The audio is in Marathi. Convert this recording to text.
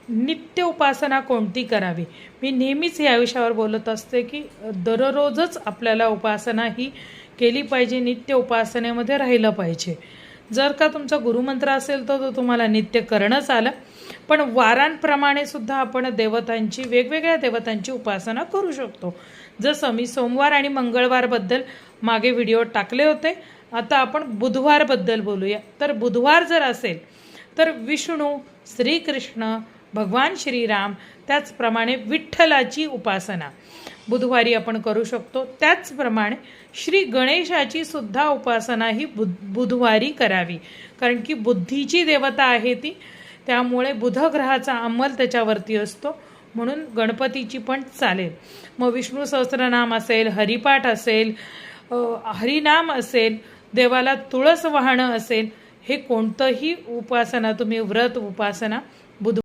नित्य उपासना कोणती करावी। मी नेहमीच या विषयावर बोलत असते की दररोजच आपल्याला उपासना ही केली पाहिजे, नित्य उपासनेमध्ये राहिलं पाहिजे। जर का तुमचा गुरुमंत्र असेल तर तो तुम्हाला नित्य करणंच आलं, पण वारांप्रमाणे सुद्धा आपण देवतांची, वेगवेगळ्या देवतांची उपासना करू शकतो। जसं मी सोमवार आणि मंगळवारबद्दल मागे व्हिडिओ टाकले होते, आता आपण बुधवारबद्दल बोलूया। तर बुधवार जर असेल तर विष्णू, श्रीकृष्ण, भगवान श्रीराम, त्याचप्रमाणे विठ्ठलाची उपासना बुधवारी आपण करू शकतो। त्याचप्रमाणे श्री गणेशाची सुद्धा उपासना ही बुधवारी करावी, कारण की बुद्धीची देवता आहे ती, त्यामुळे बुध ग्रहाचा अंमल त्याच्यावरती असतो, म्हणून गणपतीची पण चालेल। मग विष्णू सहस्त्रनाम असेल, हरिपाठ असेल, हरिनाम असेल, देवाला तुळस वाहणं असेल, हे कोणतंही उपासना तुम्ही व्रत उपासना